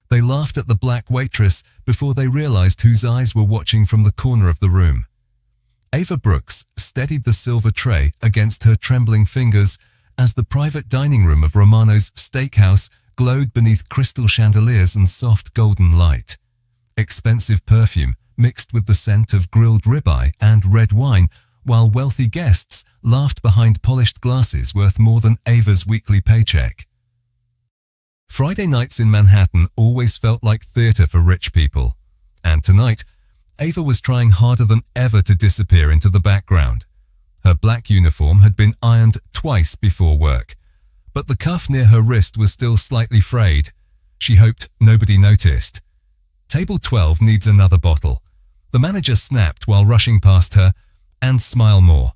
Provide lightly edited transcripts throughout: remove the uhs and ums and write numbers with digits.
They laughed at the black waitress before they realized whose eyes were watching from the corner of the room. Ava Brooks steadied the silver tray against her trembling fingers as the private dining room of Romano's steakhouse glowed beneath crystal chandeliers and soft golden light. Expensive perfume mixed with the scent of grilled ribeye and red wine, while wealthy guests laughed behind polished glasses worth more than Ava's weekly paycheck. Friday nights in Manhattan always felt like theater for rich people, and tonight, Ava was trying harder than ever to disappear into the background. Her black uniform had been ironed twice before work, but the cuff near her wrist was still slightly frayed. She hoped nobody noticed. "Table 12 needs another bottle," the manager snapped while rushing past her, "and smile more.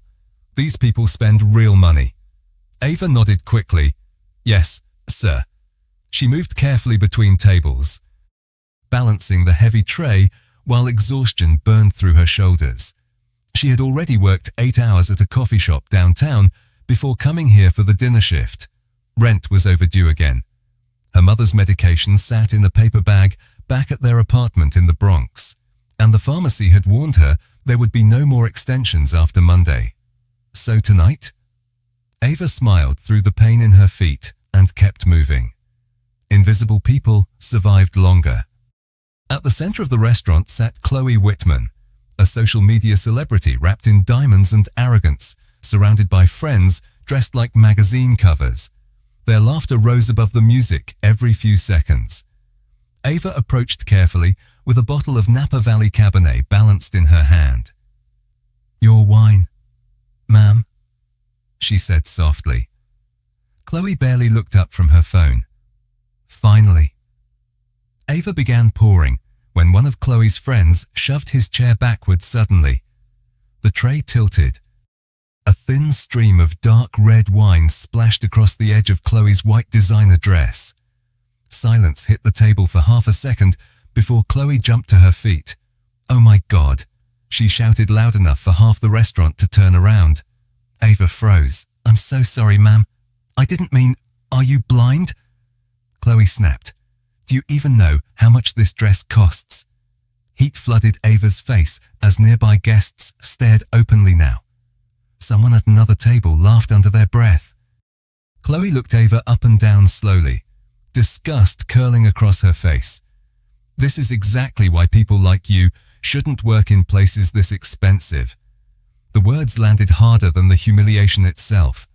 These people spend real money." Ava nodded quickly. "Yes, sir." She moved carefully between tables, balancing the heavy tray while exhaustion burned through her shoulders. She had already worked 8 hours at a coffee shop downtown before coming here for the dinner shift. Rent was overdue again. Her mother's medication sat in a paper bag back at their apartment in the Bronx, and the pharmacy had warned her there would be no more extensions after Monday. So tonight? Ava smiled through the pain in her feet and kept moving. Invisible people survived longer. At the center of the restaurant sat Chloe Whitman, a social media celebrity wrapped in diamonds and arrogance, surrounded by friends dressed like magazine covers. Their laughter rose above the music every few seconds. Ava approached carefully with a bottle of Napa Valley Cabernet balanced in her hand. "Your wine, ma'am," she said softly. Chloe barely looked up from her phone. "Finally." Ava began pouring when one of Chloe's friends shoved his chair backwards suddenly. The tray tilted. A thin stream of dark red wine splashed across the edge of Chloe's white designer dress. Silence hit the table for half a second before Chloe jumped to her feet. "Oh my God," she shouted loud enough for half the restaurant to turn around. Ava froze. "I'm so sorry, ma'am. I didn't mean, are you blind?" Chloe snapped. "Do you even know how much this dress costs?" Heat flooded Ava's face as nearby guests stared openly now. Someone at another table laughed under their breath. Chloe looked Ava up and down slowly, disgust curling across her face. "This is exactly why people like you shouldn't work in places this expensive." The words landed harder than the humiliation itself.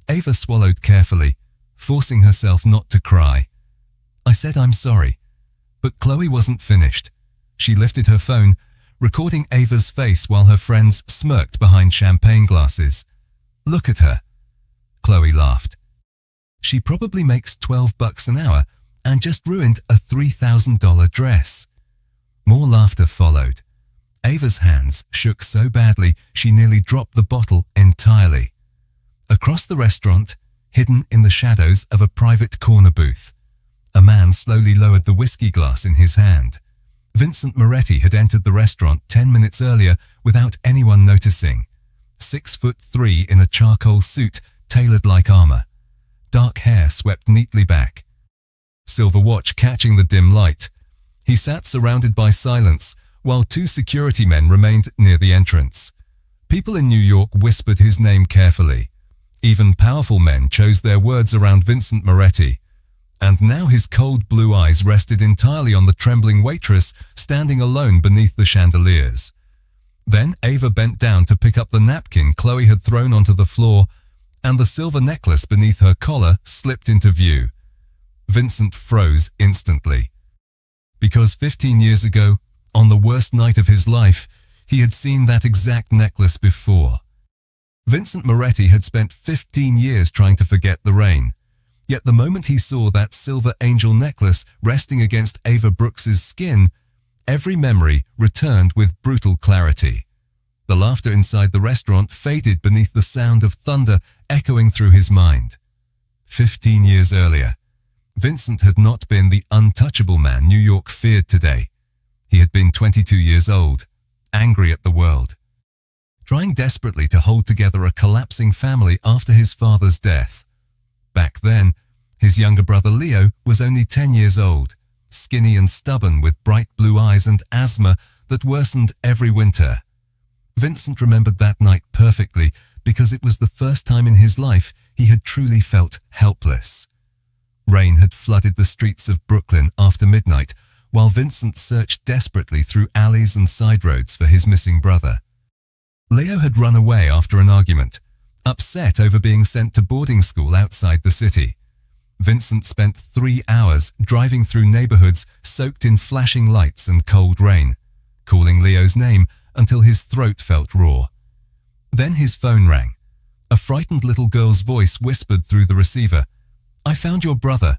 Ava swallowed carefully, forcing herself not to cry. "I said I'm sorry." But Chloe wasn't finished. She lifted her phone, recording Ava's face while her friends smirked behind champagne glasses. "Look at her." Chloe laughed. "She probably makes $12 an hour and just ruined a $3,000 dress." More laughter followed. Ava's hands shook so badly she nearly dropped the bottle entirely. Across the restaurant, hidden in the shadows of a private corner booth, a man slowly lowered the whiskey glass in his hand. Vincent Moretti had entered the restaurant 10 minutes earlier without anyone noticing. 6'3" in a charcoal suit tailored like armor. Dark hair swept neatly back. Silver watch catching the dim light. He sat surrounded by silence while 2 security men remained near the entrance. People in New York whispered his name carefully. Even powerful men chose their words around Vincent Moretti. And now his cold blue eyes rested entirely on the trembling waitress standing alone beneath the chandeliers. Then Ava bent down to pick up the napkin Chloe had thrown onto the floor, and the silver necklace beneath her collar slipped into view. Vincent froze instantly. Because 15 years ago, on the worst night of his life, he had seen that exact necklace before. Vincent Moretti had spent 15 years trying to forget the rain. Yet the moment he saw that silver angel necklace resting against Ava Brooks's skin, every memory returned with brutal clarity. The laughter inside the restaurant faded beneath the sound of thunder echoing through his mind. 15 years earlier, Vincent had not been the untouchable man New York feared today. He had been 22 years old, angry at the world, trying desperately to hold together a collapsing family after his father's death. Back then, his younger brother Leo was only 10 years old, skinny and stubborn with bright blue eyes and asthma that worsened every winter. Vincent remembered that night perfectly because it was the first time in his life he had truly felt helpless. Rain had flooded the streets of Brooklyn after midnight, while Vincent searched desperately through alleys and side roads for his missing brother. Leo had run away after an argument, upset over being sent to boarding school outside the city. Vincent spent 3 hours driving through neighborhoods soaked in flashing lights and cold rain, calling Leo's name until his throat felt raw. Then his phone rang. A frightened little girl's voice whispered through the receiver, "I found your brother."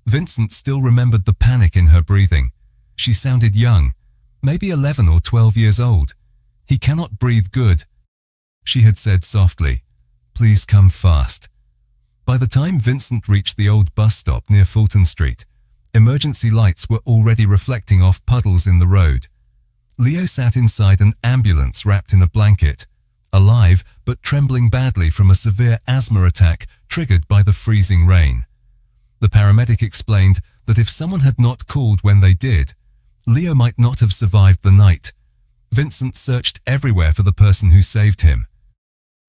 Vincent still remembered the panic in her breathing. She sounded young, maybe 11 or 12 years old. "He cannot breathe good." She had said softly, "Please come fast." By the time Vincent reached the old bus stop near Fulton Street, emergency lights were already reflecting off puddles in the road. Leo sat inside an ambulance wrapped in a blanket, alive but trembling badly from a severe asthma attack triggered by the freezing rain. The paramedic explained that if someone had not called when they did, Leo might not have survived the night. Vincent searched everywhere for the person who saved him.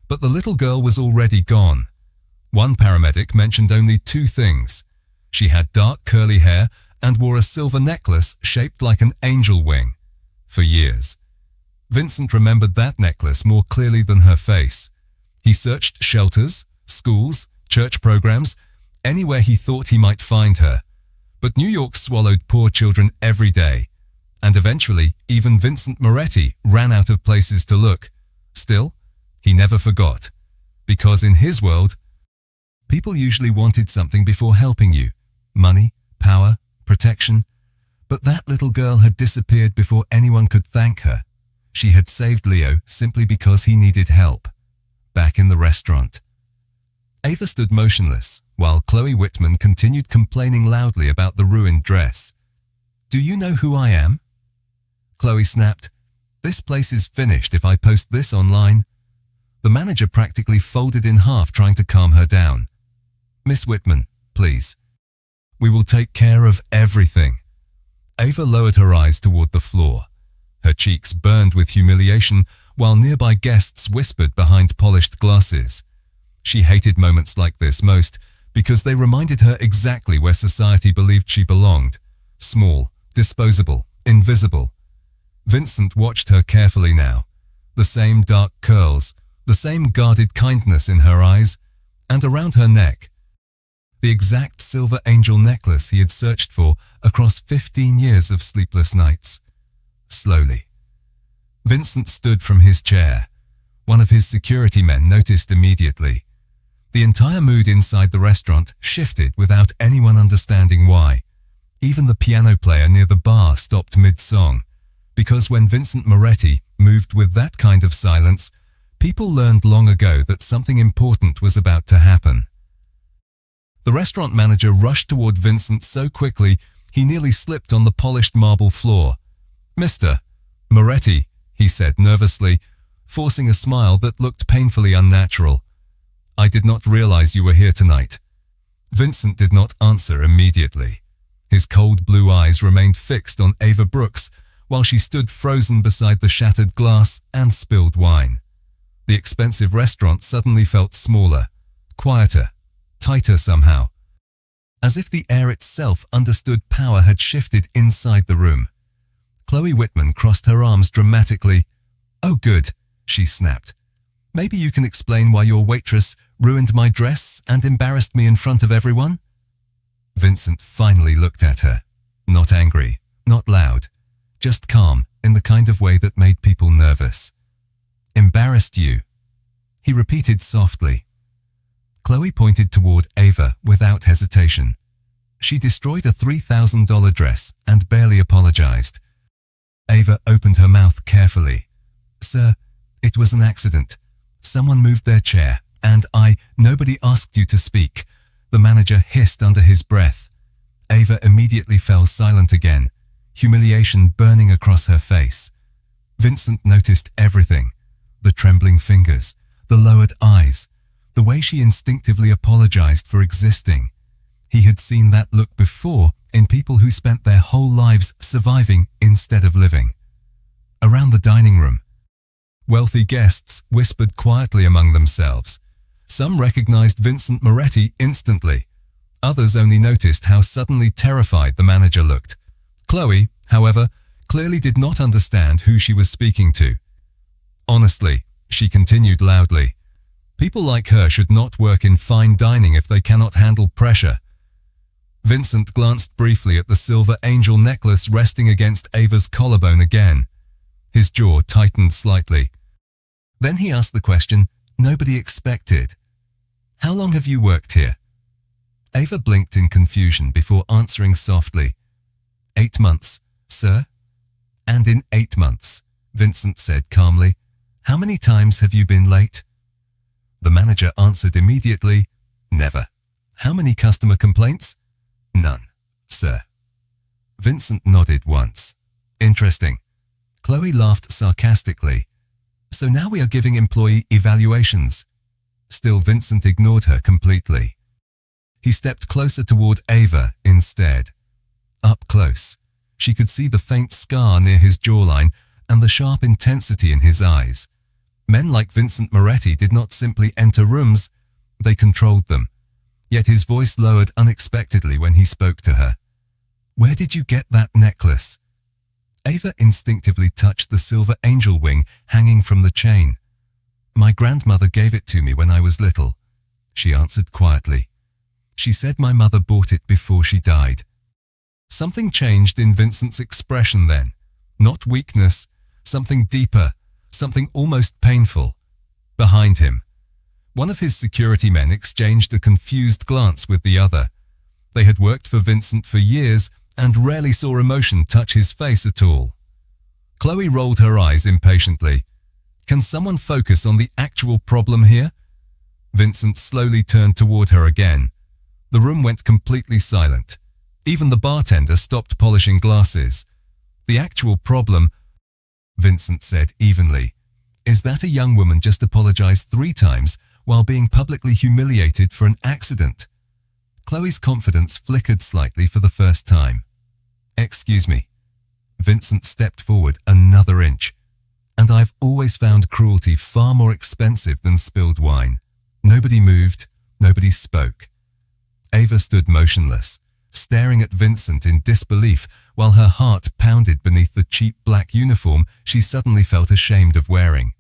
But the little girl was already gone. One paramedic mentioned only 2 things. She had dark curly hair and wore a silver necklace shaped like an angel wing. For years. Vincent remembered that necklace more clearly than her face. He searched shelters, schools, church programs, anywhere he thought he might find her. But New York swallowed poor children every day. And eventually, even Vincent Moretti ran out of places to look. Still, he never forgot. Because in his world, people usually wanted something before helping you. Money, power, protection. But that little girl had disappeared before anyone could thank her. She had saved Leo simply because he needed help. Back in the restaurant. Ava stood motionless, while Chloe Whitman continued complaining loudly about the ruined dress. "Do you know who I am?" Chloe snapped, "This place is finished if I post this online." The manager practically folded in half trying to calm her down. "Miss Whitman, please. We will take care of everything." Ava lowered her eyes toward the floor. Her cheeks burned with humiliation, while nearby guests whispered behind polished glasses. She hated moments like this most because they reminded her exactly where society believed she belonged. Small, disposable, invisible. Vincent watched her carefully now. The same dark curls, the same guarded kindness in her eyes, and around her neck. The exact silver angel necklace he had searched for across 15 years of sleepless nights. Slowly. Vincent stood from his chair. One of his security men noticed immediately. The entire mood inside the restaurant shifted without anyone understanding why. Even the piano player near the bar stopped mid-song. Because when Vincent Moretti moved with that kind of silence, people learned long ago that something important was about to happen. The restaurant manager rushed toward Vincent so quickly he nearly slipped on the polished marble floor. "Mr. Moretti," he said nervously, forcing a smile that looked painfully unnatural. "I did not realize you were here tonight." Vincent did not answer immediately. His cold blue eyes remained fixed on Ava Brooks while she stood frozen beside the shattered glass and spilled wine. The expensive restaurant suddenly felt smaller, quieter, tighter somehow. As if the air itself understood power had shifted inside the room. Chloe Whitman crossed her arms dramatically. "Oh good," she snapped. "Maybe you can explain why your waitress ruined my dress and embarrassed me in front of everyone?" Vincent finally looked at her. Not angry, not loud, just calm in the kind of way that made people nervous. "Embarrassed you?" he repeated softly. Chloe pointed toward Ava without hesitation. She destroyed a $3,000 dress and barely apologized. Ava opened her mouth carefully. "Sir, it was an accident. Someone moved their chair, and nobody asked you to speak," the manager hissed under his breath. Ava immediately fell silent again, humiliation burning across her face. Vincent noticed everything. The trembling fingers, the lowered eyes, the way she instinctively apologized for existing. He had seen that look before in people who spent their whole lives surviving instead of living. Around the dining room, wealthy guests whispered quietly among themselves. Some recognized Vincent Moretti instantly. Others only noticed how suddenly terrified the manager looked. Chloe, however, clearly did not understand who she was speaking to. Honestly, she continued loudly, people like her should not work in fine dining if they cannot handle pressure. Vincent glanced briefly at the silver angel necklace resting against Ava's collarbone again. His jaw tightened slightly. Then he asked the question nobody expected. How long have you worked here? Ava blinked in confusion before answering softly. 8 months, sir. And in 8 months, Vincent said calmly, how many times have you been late? The manager answered immediately, never. How many customer complaints? None, sir. Vincent nodded once. Interesting. Chloe laughed sarcastically. So now we are giving employee evaluations. Still, Vincent ignored her completely. He stepped closer toward Ava instead. Up close, she could see the faint scar near his jawline and the sharp intensity in his eyes. Men like Vincent Moretti did not simply enter rooms, they controlled them. Yet his voice lowered unexpectedly when he spoke to her. Where did you get that necklace? Ava instinctively touched the silver angel wing hanging from the chain. My grandmother gave it to me when I was little, she answered quietly. She said my mother bought it before she died. Something changed in Vincent's expression then. Not weakness, something deeper, something almost painful. Behind him, one of his security men exchanged a confused glance with the other. They had worked for Vincent for years and rarely saw emotion touch his face at all. Chloe rolled her eyes impatiently. Can someone focus on the actual problem here? Vincent slowly turned toward her again. The room went completely silent. Even the bartender stopped polishing glasses. The actual problem, Vincent said evenly, is that a young woman just apologized 3 times while being publicly humiliated for an accident. Chloe's confidence flickered slightly for the first time. Excuse me. Vincent stepped forward another inch. And I've always found cruelty far more expensive than spilled wine. Nobody moved, nobody spoke. Ava stood motionless, staring at Vincent in disbelief while her heart pounded beneath the cheap black uniform she suddenly felt ashamed of wearing.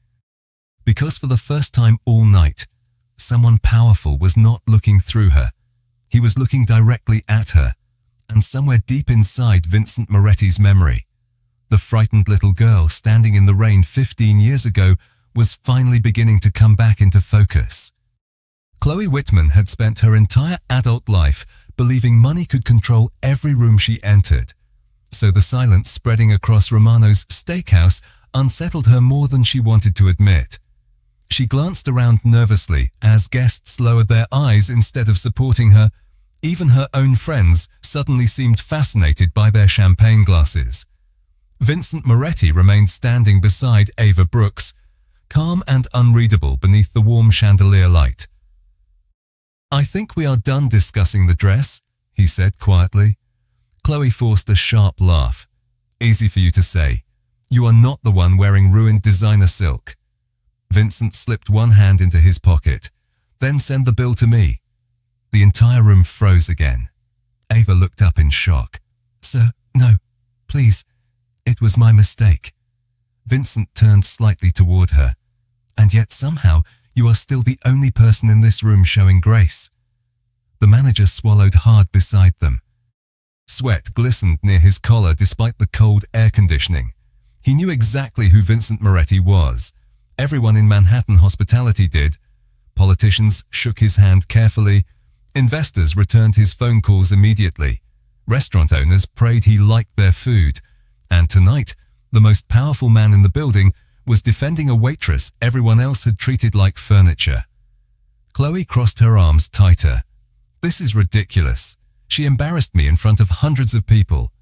Because for the first time all night, someone powerful was not looking through her. He was looking directly at her, and somewhere deep inside Vincent Moretti's memory, the frightened little girl standing in the rain 15 years ago was finally beginning to come back into focus. Chloe Whitman had spent her entire adult life believing money could control every room she entered, so the silence spreading across Romano's steakhouse unsettled her more than she wanted to admit. She glanced around nervously as guests lowered their eyes instead of supporting her. Even her own friends suddenly seemed fascinated by their champagne glasses. Vincent Moretti remained standing beside Ava Brooks, calm and unreadable beneath the warm chandelier light. I think we are done discussing the dress, he said quietly. Chloe forced a sharp laugh. Easy for you to say. You are not the one wearing ruined designer silk. Vincent slipped one hand into his pocket. Then send the bill to me. The entire room froze again. Ava looked up in shock. Sir, no, please. It was my mistake. Vincent turned slightly toward her. And yet somehow you are still the only person in this room showing grace. The manager swallowed hard beside them. Sweat glistened near his collar despite the cold air conditioning. He knew exactly who Vincent Moretti was. Everyone in Manhattan hospitality did. Politicians shook his hand carefully. Investors returned his phone calls immediately. Restaurant owners prayed he liked their food. And tonight, the most powerful man in the building was defending a waitress everyone else had treated like furniture. Chloe crossed her arms tighter. This is ridiculous. She embarrassed me in front of hundreds of people.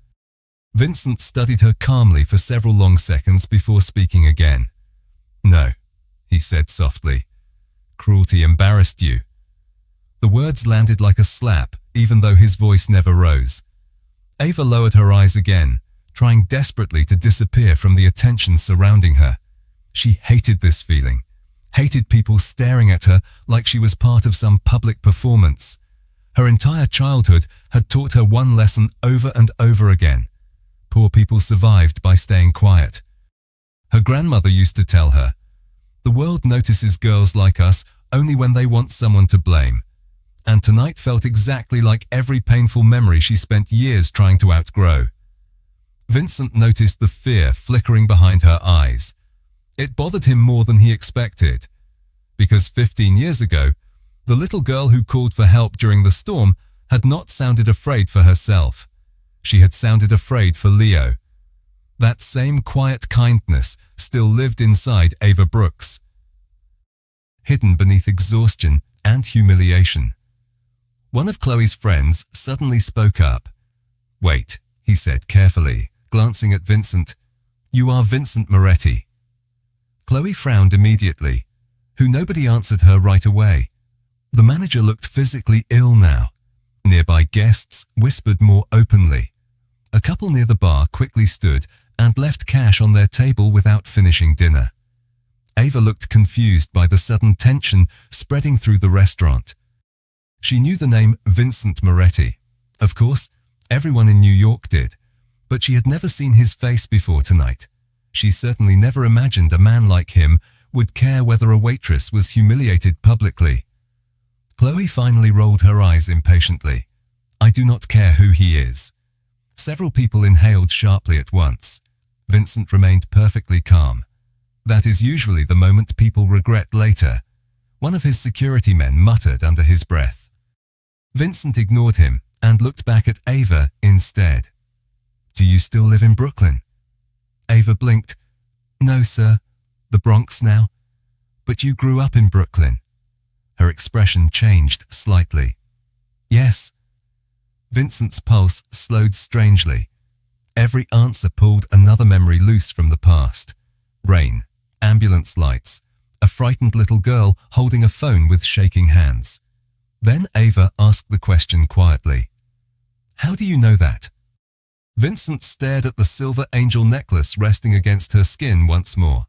Vincent studied her calmly for several long seconds before speaking again. No, he said softly. Cruelty embarrassed you. The words landed like a slap, even though his voice never rose. Ava lowered her eyes again, trying desperately to disappear from the attention surrounding her. She hated this feeling, hated people staring at her like she was part of some public performance. Her entire childhood had taught her one lesson over and over again. Poor people survived by staying quiet. Her grandmother used to tell her, "The world notices girls like us only when they want someone to blame." And tonight felt exactly like every painful memory she spent years trying to outgrow. Vincent noticed the fear flickering behind her eyes. It bothered him more than he expected, because 15 years ago, the little girl who called for help during the storm had not sounded afraid for herself. She had sounded afraid for Leo. That same quiet kindness still lived inside Ava Brooks, hidden beneath exhaustion and humiliation. One of Chloe's friends suddenly spoke up. "Wait," he said carefully, glancing at Vincent. "You are Vincent Moretti." Chloe frowned immediately, who nobody answered her right away. The manager looked physically ill now. Nearby guests whispered more openly. A couple near the bar quickly stood and left cash on their table without finishing dinner. Ava looked confused by the sudden tension spreading through the restaurant. She knew the name Vincent Moretti. Of course, everyone in New York did, but she had never seen his face before tonight. She certainly never imagined a man like him would care whether a waitress was humiliated publicly. Chloe finally rolled her eyes impatiently. "I do not care who he is." Several people inhaled sharply at once. Vincent remained perfectly calm. That is usually the moment people regret later. One of his security men muttered under his breath. Vincent ignored him and looked back at Ava instead. "Do you still live in Brooklyn?" Ava blinked. "No, sir. The Bronx now. But you grew up in Brooklyn." Her expression changed slightly. "Yes." Vincent's pulse slowed strangely. Every answer pulled another memory loose from the past. Rain, ambulance lights, a frightened little girl holding a phone with shaking hands. Then Ava asked the question quietly. "How do you know that?" Vincent stared at the silver angel necklace resting against her skin once more.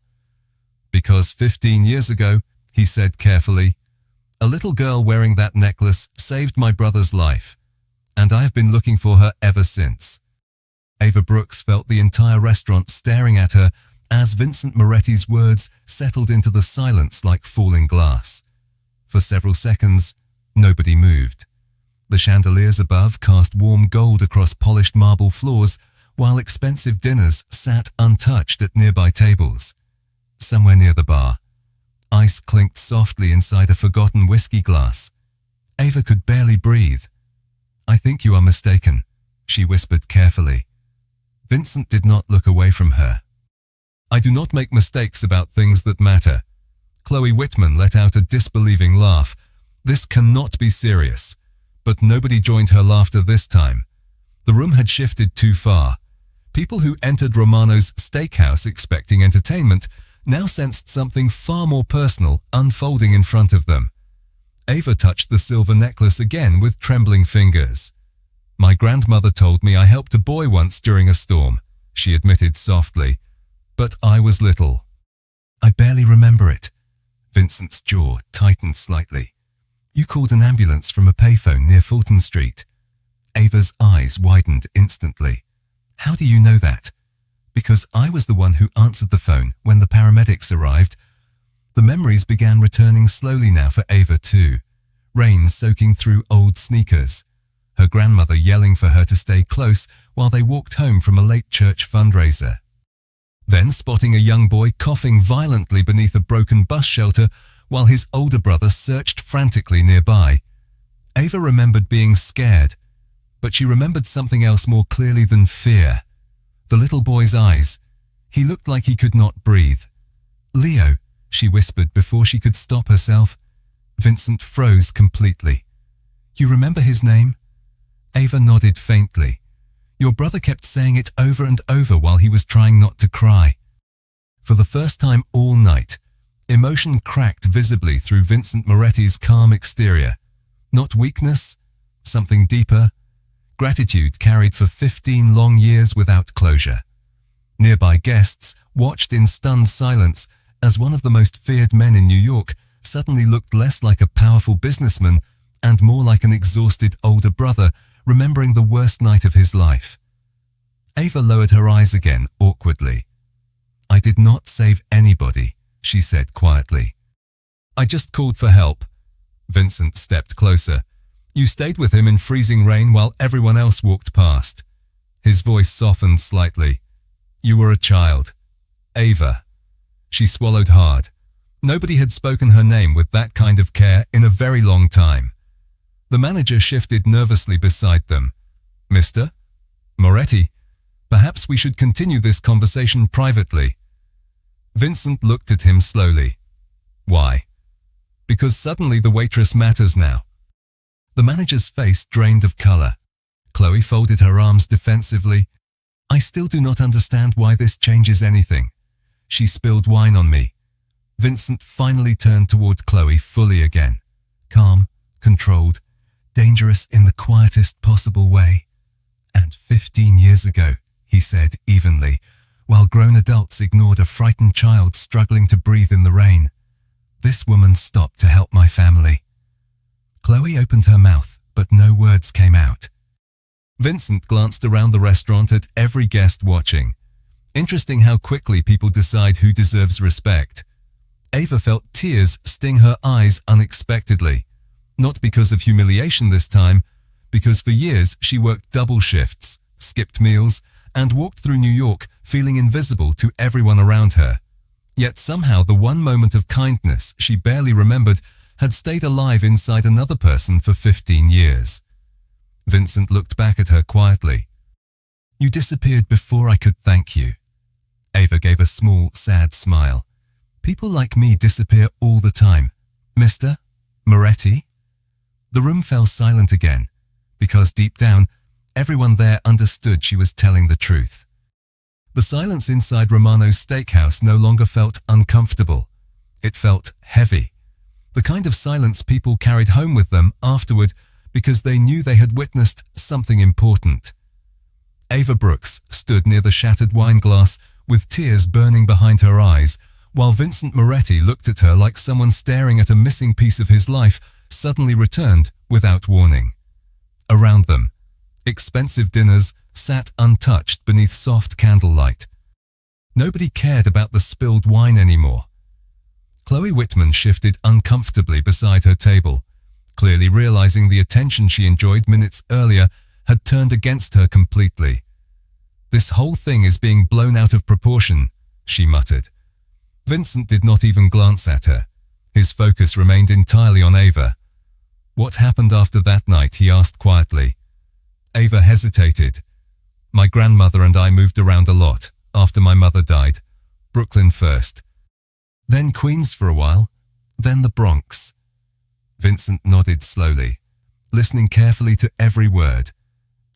"Because 15 years ago," he said carefully, "a little girl wearing that necklace saved my brother's life, and I have been looking for her ever since." Ava Brooks felt the entire restaurant staring at her as Vincent Moretti's words settled into the silence like falling glass. For several seconds, nobody moved. The chandeliers above cast warm gold across polished marble floors, while expensive dinners sat untouched at nearby tables. Somewhere near the bar, ice clinked softly inside a forgotten whiskey glass. Ava could barely breathe. "I think you are mistaken," she whispered carefully. Vincent did not look away from her. "I do not make mistakes about things that matter." Chloe Whitman let out a disbelieving laugh. This cannot be serious. But nobody joined her laughter this time. The room had shifted too far. People who entered Romano's steakhouse expecting entertainment now sensed something far more personal unfolding in front of them. Ava touched the silver necklace again with trembling fingers. "My grandmother told me I helped a boy once during a storm," she admitted softly. "But I was little." "I barely remember it." Vincent's jaw tightened slightly. "You called an ambulance from a payphone near Fulton Street." Ava's eyes widened instantly. "How do you know that?" "Because I was the one who answered the phone when the paramedics arrived." The memories began returning slowly now for Ava too. Rain soaking through old sneakers. Her grandmother yelling for her to stay close while they walked home from a late church fundraiser. Then spotting a young boy coughing violently beneath a broken bus shelter while his older brother searched frantically nearby. Ava remembered being scared, but she remembered something else more clearly than fear. The little boy's eyes. He looked like he could not breathe. "Leo," she whispered before she could stop herself. Vincent froze completely. "You remember his name?" Ava nodded faintly. "Your brother kept saying it over and over while he was trying not to cry." For the first time all night, emotion cracked visibly through Vincent Moretti's calm exterior. Not weakness, something deeper, gratitude carried for 15 long years without closure. Nearby guests watched in stunned silence as one of the most feared men in New York suddenly looked less like a powerful businessman and more like an exhausted older brother remembering the worst night of his life. Ava lowered her eyes again awkwardly. "I did not save anybody," she said quietly. "I just called for help." Vincent stepped closer. "You stayed with him in freezing rain while everyone else walked past." His voice softened slightly. "You were a child. Ava." She swallowed hard. Nobody had spoken her name with that kind of care in a very long time. The manager shifted nervously beside them. "Mr. Moretti, perhaps we should continue this conversation privately." Vincent looked at him slowly. "Why?" "Because suddenly the waitress matters now." The manager's face drained of color. Chloe folded her arms defensively. "I still do not understand why this changes anything. She spilled wine on me." Vincent finally turned toward Chloe fully again. Calm, controlled, dangerous in the quietest possible way. "And 15 years ago," he said evenly, while grown adults ignored a frightened child struggling to breathe in the rain. "This woman stopped to help my family." Chloe opened her mouth, but no words came out. Vincent glanced around the restaurant at every guest watching. Interesting how quickly people decide who deserves respect. Ava felt tears sting her eyes unexpectedly. Not because of humiliation this time, because for years she worked double shifts, skipped meals, and walked through New York feeling invisible to everyone around her. Yet somehow the one moment of kindness she barely remembered had stayed alive inside another person for 15 years. Vincent looked back at her quietly. "You disappeared before I could thank you." Ava gave a small, sad smile. "People like me disappear all the time. Mr. Moretti?" The room fell silent again, because deep down, everyone there understood she was telling the truth. The silence inside Romano's steakhouse no longer felt uncomfortable. It felt heavy. The kind of silence people carried home with them afterward because they knew they had witnessed something important. Ava Brooks stood near the shattered wine glass with tears burning behind her eyes, while Vincent Moretti looked at her like someone staring at a missing piece of his life suddenly returned without warning. Around them, expensive dinners sat untouched beneath soft candlelight. Nobody cared about the spilled wine anymore. Chloe Whitman shifted uncomfortably beside her table, clearly realizing the attention she enjoyed minutes earlier had turned against her completely. "This whole thing is being blown out of proportion," she muttered. Vincent did not even glance at her. His focus remained entirely on Ava. "What happened after that night?" he asked quietly. Ava hesitated. "My grandmother and I moved around a lot after my mother died. Brooklyn first. Then Queens for a while. Then the Bronx." Vincent nodded slowly, listening carefully to every word.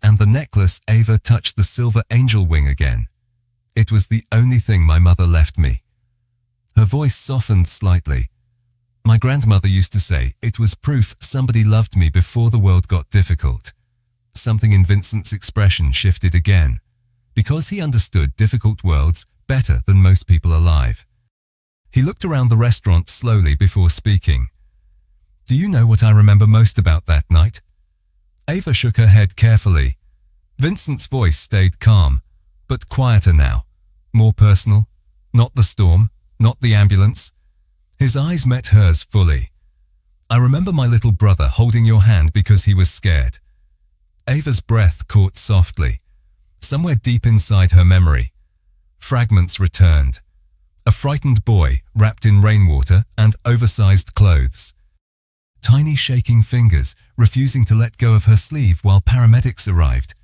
"And the necklace," Ava touched the silver angel wing again. "It was the only thing my mother left me." Her voice softened slightly. "My grandmother used to say it was proof somebody loved me before the world got difficult." Something in Vincent's expression shifted again, because he understood difficult worlds better than most people alive. He looked around the restaurant slowly before speaking. "Do you know what I remember most about that night?" Ava shook her head carefully. Vincent's voice stayed calm, but quieter now, more personal. Not the storm, not the ambulance. His eyes met hers fully. "I remember my little brother holding your hand because he was scared." Ava's breath caught softly, somewhere deep inside her memory. Fragments returned. A frightened boy wrapped in rainwater and oversized clothes. Tiny shaking fingers refusing to let go of her sleeve while paramedics arrived.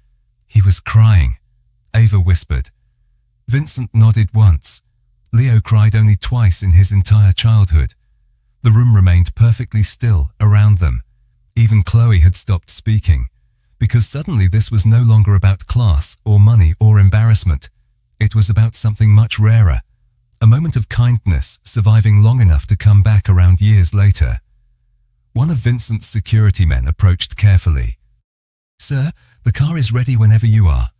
"He was crying," Ava whispered. Vincent nodded once. Leo cried only twice in his entire childhood. The room remained perfectly still around them. Even Chloe had stopped speaking, because suddenly this was no longer about class or money or embarrassment. It was about something much rarer, a moment of kindness surviving long enough to come back around years later. One of Vincent's security men approached carefully. "Sir, the car is ready whenever you are."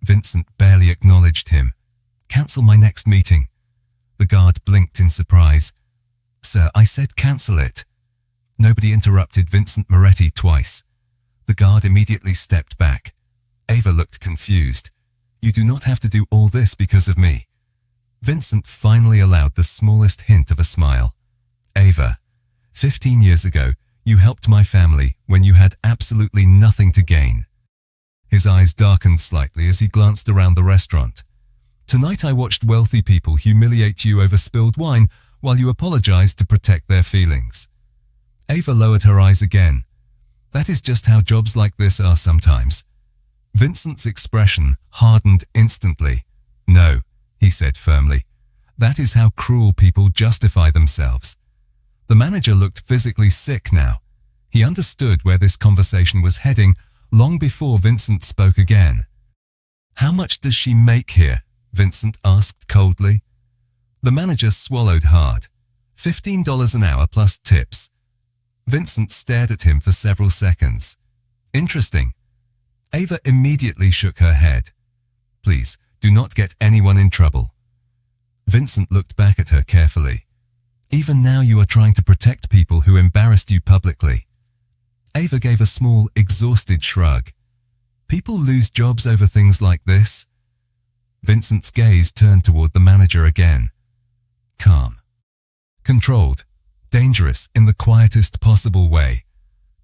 Vincent barely acknowledged him. "Cancel my next meeting." The guard blinked in surprise. "Sir, I said cancel it." Nobody interrupted Vincent Moretti twice. The guard immediately stepped back. Ava looked confused. "You do not have to do all this because of me." Vincent finally allowed the smallest hint of a smile. "Ava, 15 years ago, you helped my family when you had absolutely nothing to gain." His eyes darkened slightly as he glanced around the restaurant. "Tonight I watched wealthy people humiliate you over spilled wine while you apologized to protect their feelings." Ava lowered her eyes again. "That is just how jobs like this are sometimes." Vincent's expression hardened instantly. "No," he said firmly. "That is how cruel people justify themselves." The manager looked physically sick now. He understood where this conversation was heading long before Vincent spoke again. "How much does she make here?" Vincent asked coldly. The manager swallowed hard. $15 an hour plus tips. Vincent stared at him for several seconds. "Interesting." Ava immediately shook her head. "Please, do not get anyone in trouble." Vincent looked back at her carefully. "Even now you are trying to protect people who embarrassed you publicly." Ava gave a small, exhausted shrug. "People lose jobs over things like this." Vincent's gaze turned toward the manager again. Calm. Controlled. Dangerous in the quietest possible way.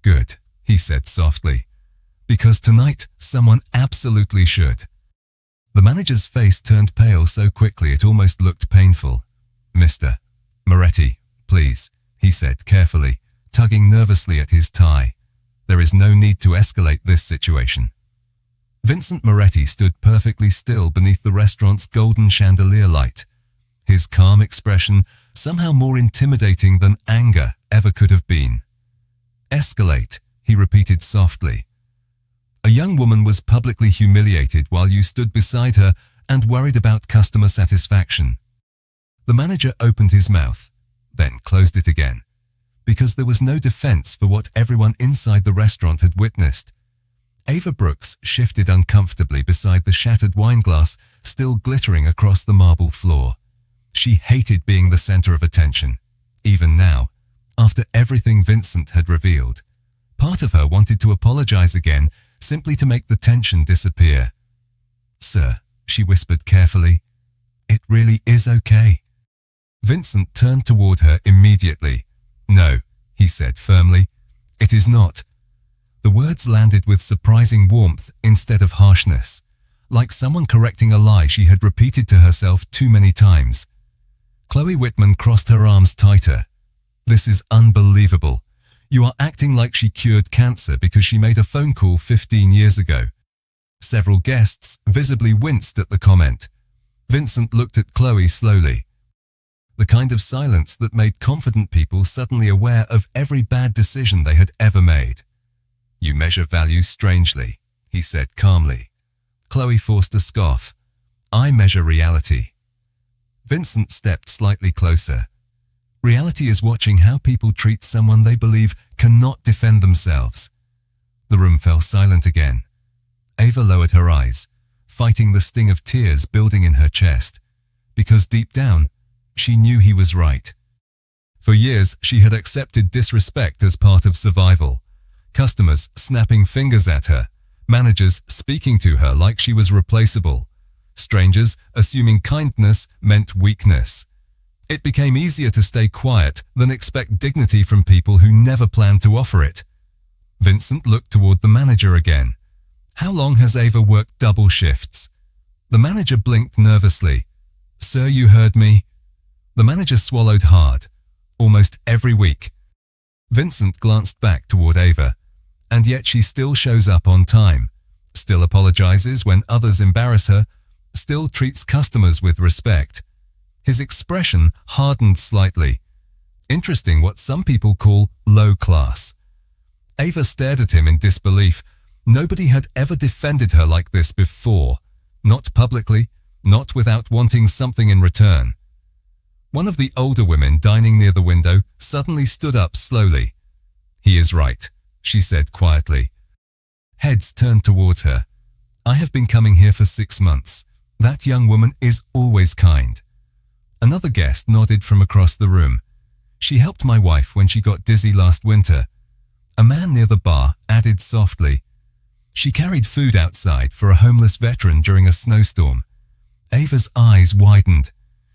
"Good," he said softly. "Because tonight, someone absolutely should." The manager's face turned pale so quickly it almost looked painful. "Mr. Moretti, please," he said carefully, tugging nervously at his tie. "There is no need to escalate this situation." Vincent Moretti stood perfectly still beneath the restaurant's golden chandelier light. His calm expression somehow more intimidating than anger ever could have been. "Escalate," he repeated softly. "A young woman was publicly humiliated while you stood beside her and worried about customer satisfaction." The manager opened his mouth, then closed it again, because there was no defense for what everyone inside the restaurant had witnessed. Ava Brooks shifted uncomfortably beside the shattered wine glass still glittering across the marble floor. She hated being the center of attention, even now, after everything Vincent had revealed. Part of her wanted to apologize again, simply to make the tension disappear. "Sir," she whispered carefully, "it really is okay." Vincent turned toward her immediately. "No," he said firmly, "it is not." The words landed with surprising warmth instead of harshness, like someone correcting a lie she had repeated to herself too many times. Chloe Whitman crossed her arms tighter. "This is unbelievable. You are acting like she cured cancer because she made a phone call 15 years ago." Several guests visibly winced at the comment. Vincent looked at Chloe slowly. The kind of silence that made confident people suddenly aware of every bad decision they had ever made. "You measure value strangely," he said calmly. Chloe forced a scoff. "I measure reality." Vincent stepped slightly closer. Reality is watching how people treat someone they believe cannot defend themselves. The room fell silent again. Ava lowered her eyes, fighting the sting of tears building in her chest, because deep down, she knew he was right. For years, she had accepted disrespect as part of survival. Customers snapping fingers at her, managers speaking to her like she was replaceable, strangers assuming kindness meant weakness. It became easier to stay quiet than expect dignity from people who never planned to offer it. Vincent looked toward the manager again. "How long has Ava worked double shifts?" The manager blinked nervously. "Sir, you heard me." The manager swallowed hard. "Almost every week." Vincent glanced back toward Ava. "And yet she still shows up on time, still apologizes when others embarrass her, still treats customers with respect." His expression hardened slightly. Interesting what some people call low class. Ava stared at him in disbelief. Nobody had ever defended her like this before. Not publicly, not without wanting something in return. One of the older women dining near the window suddenly stood up slowly. "He is right," she said quietly. Heads turned towards her. I have been coming here for 6 months. That young woman is always kind. Another guest nodded from across the room. She helped my wife when she got dizzy last winter. A man near the bar added softly, she carried food outside for a homeless veteran during a snowstorm. Ava's eyes widened.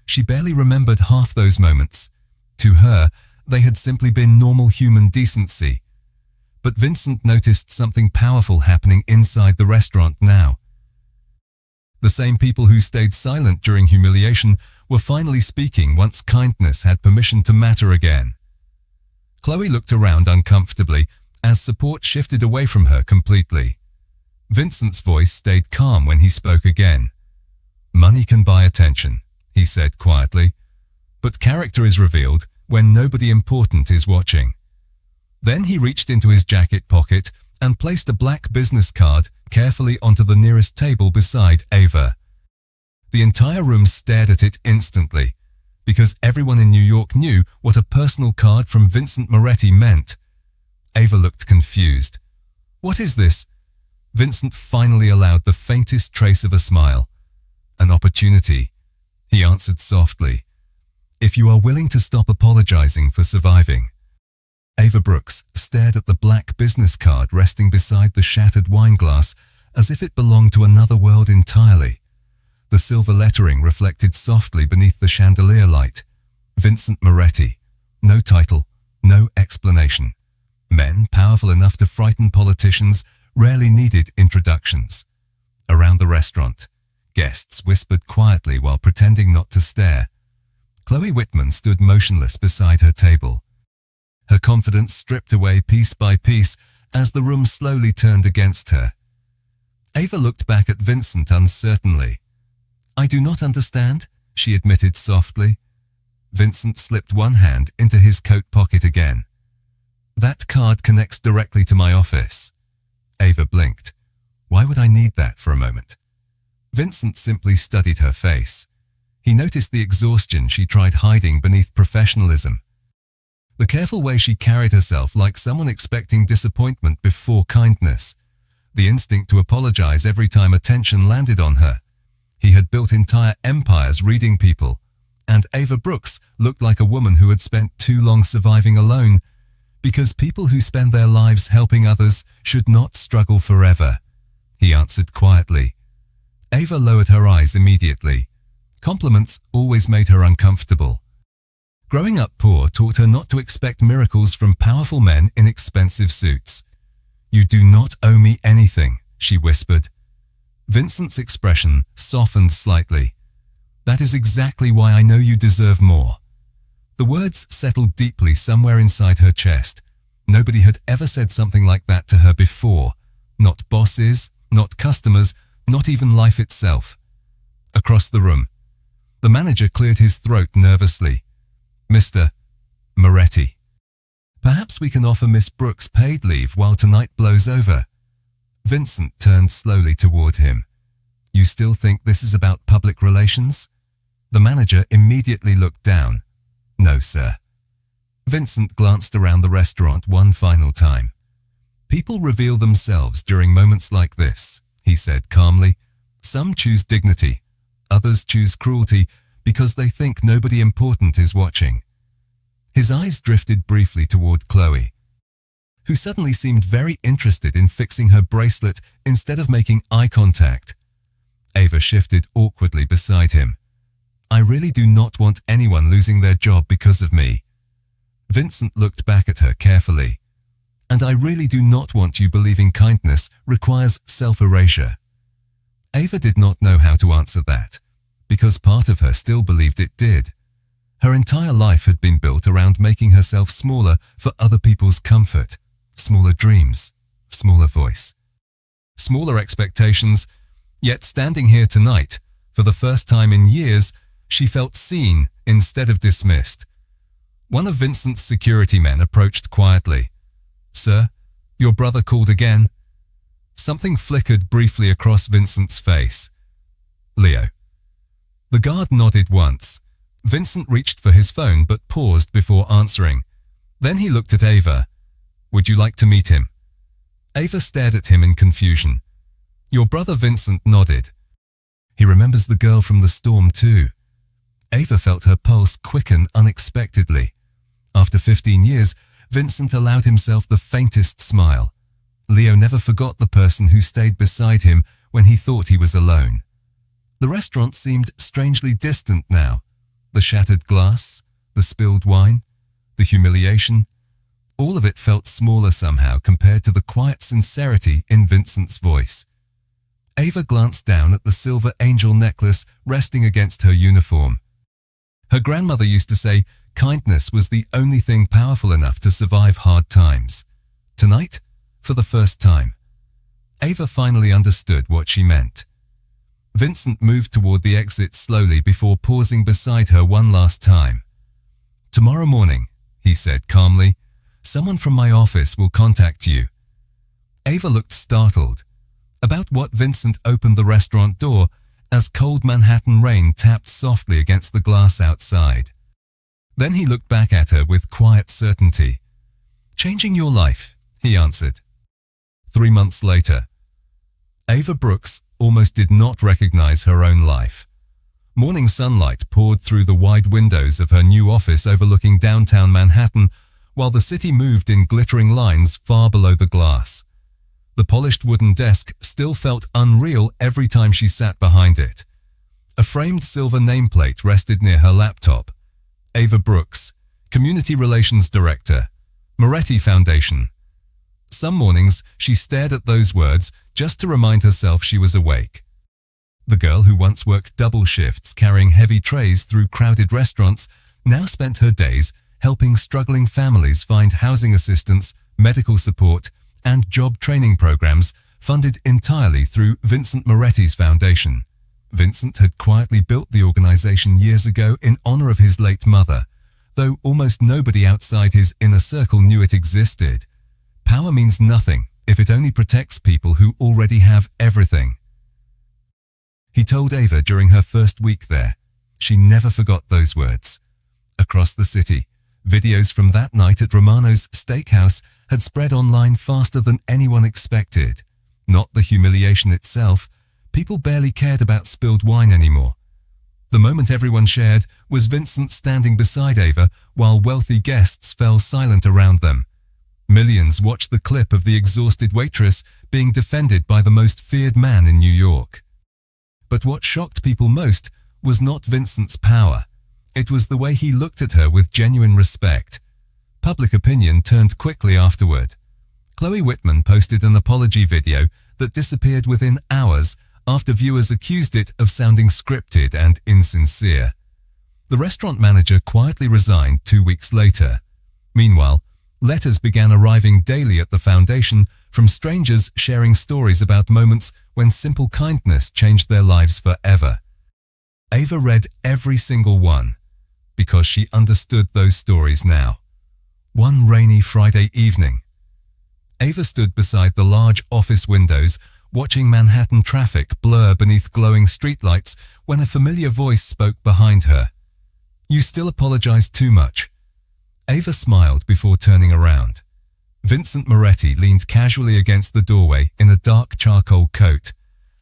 She barely remembered half those moments. To her, they had simply been normal human decency. But Vincent noticed something powerful happening inside the restaurant now. The same people who stayed silent during humiliation were finally speaking once kindness had permission to matter again. Chloe looked around uncomfortably as support shifted away from her completely. Vincent's voice stayed calm when he spoke again. Money can buy attention, he said quietly, but character is revealed when nobody important is watching. Then he reached into his jacket pocket and placed a black business card carefully onto the nearest table beside Ava. The entire room stared at it instantly, because everyone in New York knew what a personal card from Vincent Moretti meant. Ava looked confused. What is this? Vincent finally allowed the faintest trace of a smile. An opportunity, he answered softly. If you are willing to stop apologizing for surviving. Ava Brooks stared at the black business card resting beside the shattered wine glass as if it belonged to another world entirely. The silver lettering reflected softly beneath the chandelier light. Vincent Moretti. No title, no explanation. Men powerful enough to frighten politicians rarely needed introductions. Around the restaurant, guests whispered quietly while pretending not to stare. Chloe Whitman stood motionless beside her table. Her confidence stripped away piece by piece as the room slowly turned against her. Ava looked back at Vincent uncertainly. I do not understand, she admitted softly. Vincent slipped one hand into his coat pocket again. That card connects directly to my office. Ava blinked. Why would I need that for a moment? Vincent simply studied her face. He noticed the exhaustion she tried hiding beneath professionalism. The careful way she carried herself like someone expecting disappointment before kindness. The instinct to apologize every time attention landed on her. He had built entire empires reading people, and Ava Brooks looked like a woman who had spent too long surviving alone, because people who spend their lives helping others should not struggle forever, he answered quietly. Ava lowered her eyes immediately. Compliments always made her uncomfortable. Growing up poor taught her not to expect miracles from powerful men in expensive suits. You do not owe me anything, she whispered. Vincent's expression softened slightly. That is exactly why I know you deserve more. The words settled deeply somewhere inside her chest. Nobody had ever said something like that to her before. Not bosses, not customers, not even life itself. Across the room, the manager cleared his throat nervously. Mr. Moretti. Perhaps we can offer Miss Brooks paid leave while tonight blows over. Vincent turned slowly toward him. You still think this is about public relations? The manager immediately looked down. No, sir. Vincent glanced around the restaurant one final time. People reveal themselves during moments like this, he said calmly. Some choose dignity, others choose cruelty because they think nobody important is watching. His eyes drifted briefly toward Chloe, who suddenly seemed very interested in fixing her bracelet instead of making eye contact. Ava shifted awkwardly beside him. I really do not want anyone losing their job because of me. Vincent looked back at her carefully. And I really do not want you believing kindness requires self-erasure. Ava did not know how to answer that, because part of her still believed it did. Her entire life had been built around making herself smaller for other people's comfort. Smaller dreams, smaller voice, smaller expectations, yet standing here tonight, for the first time in years, she felt seen instead of dismissed. One of Vincent's security men approached quietly. Sir, your brother called again. Something flickered briefly across Vincent's face. Leo. The guard nodded once. Vincent reached for his phone but paused before answering. Then he looked at Ava. Would you like to meet him? Ava stared at him in confusion. Your brother Vincent nodded. He remembers the girl from the storm too. Ava felt her pulse quicken unexpectedly. After 15 years, Vincent allowed himself the faintest smile. Leo never forgot the person who stayed beside him when he thought he was alone. The restaurant seemed strangely distant now. The shattered glass, the spilled wine, the humiliation, all of it felt smaller somehow compared to the quiet sincerity in Vincent's voice. Ava glanced down at the silver angel necklace resting against her uniform. Her grandmother used to say kindness was the only thing powerful enough to survive hard times. Tonight, for the first time, Ava finally understood what she meant. Vincent moved toward the exit slowly before pausing beside her one last time. Tomorrow morning, he said calmly, someone from my office will contact you. Ava looked startled. About what Vincent opened the restaurant door as cold Manhattan rain tapped softly against the glass outside. Then he looked back at her with quiet certainty. Changing your life, he answered. 3 months later, Ava Brooks almost did not recognize her own life. Morning sunlight poured through the wide windows of her new office overlooking downtown Manhattan, while the city moved in glittering lines far below the glass. The polished wooden desk still felt unreal every time she sat behind it. A framed silver nameplate rested near her laptop. Ava Brooks, Community Relations Director, Moretti Foundation. Some mornings she stared at those words just to remind herself she was awake. The girl who once worked double shifts carrying heavy trays through crowded restaurants now spent her days helping struggling families find housing assistance, medical support, and job training programs funded entirely through Vincent Moretti's foundation. Vincent had quietly built the organization years ago in honor of his late mother, though almost nobody outside his inner circle knew it existed. Power means nothing if it only protects people who already have everything. He told Ava during her first week there. She never forgot those words. Across the city, videos from that night at Romano's Steakhouse had spread online faster than anyone expected. Not the humiliation itself. People barely cared about spilled wine anymore. The moment everyone shared was Vincent standing beside Ava while wealthy guests fell silent around them. Millions watched the clip of the exhausted waitress being defended by the most feared man in New York. But what shocked people most was not Vincent's power. It was the way he looked at her with genuine respect. Public opinion turned quickly afterward. Chloe Whitman posted an apology video that disappeared within hours after viewers accused it of sounding scripted and insincere. The restaurant manager quietly resigned 2 weeks later. Meanwhile, letters began arriving daily at the foundation from strangers sharing stories about moments when simple kindness changed their lives forever. Ava read every single one because she understood those stories now. One rainy Friday evening, Ava stood beside the large office windows watching Manhattan traffic blur beneath glowing streetlights when a familiar voice spoke behind her. "You still apologize too much." Ava smiled before turning around. Vincent Moretti leaned casually against the doorway in a dark charcoal coat,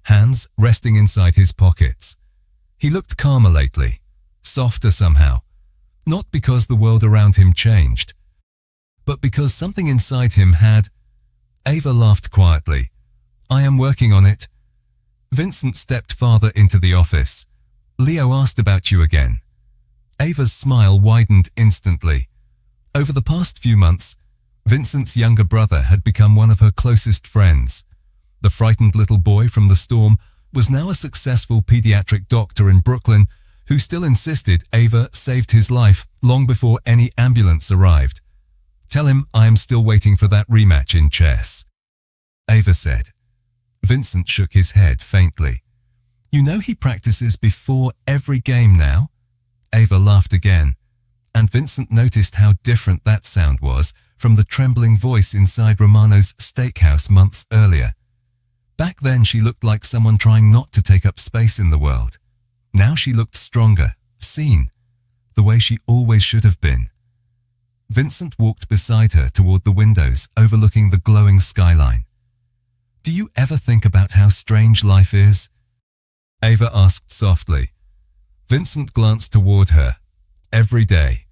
hands resting inside his pockets. He looked calmer lately, softer somehow, not because the world around him changed, but because something inside him had. Ava laughed quietly. "I am working on it." Vincent stepped farther into the office. "Leo asked about you again." Ava's smile widened instantly. Over the past few months, Vincent's younger brother had become one of her closest friends. The frightened little boy from the storm was now a successful pediatric doctor in Brooklyn who still insisted Ava saved his life long before any ambulance arrived. "Tell him I am still waiting for that rematch in chess," Ava said. Vincent shook his head faintly. "You know he practices before every game now?" Ava laughed again, and Vincent noticed how different that sound was from the trembling voice inside Romano's Steakhouse months earlier. Back then she looked like someone trying not to take up space in the world. Now she looked stronger, seen, the way she always should have been. Vincent walked beside her toward the windows overlooking the glowing skyline. Do you ever think about how strange life is? Ava asked softly. Vincent glanced toward her. Every day.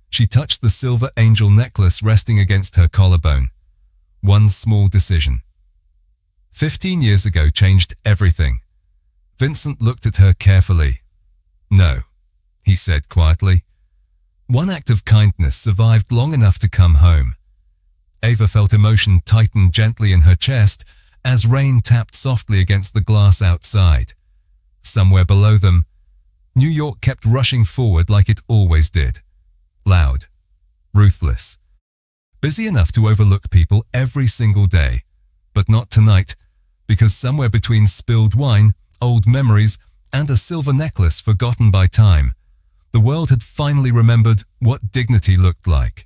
She touched the silver angel necklace resting against her collarbone. One small decision. 15 years ago changed everything. Vincent looked at her carefully. No, he said quietly. One act of kindness survived long enough to come home. Ava felt emotion tighten gently in her chest as rain tapped softly against the glass outside. Somewhere below them, New York kept rushing forward like it always did. Loud, ruthless, busy enough to overlook people every single day, but not tonight, because somewhere between spilled wine, old memories, and a silver necklace forgotten by time, the world had finally remembered what dignity looked like.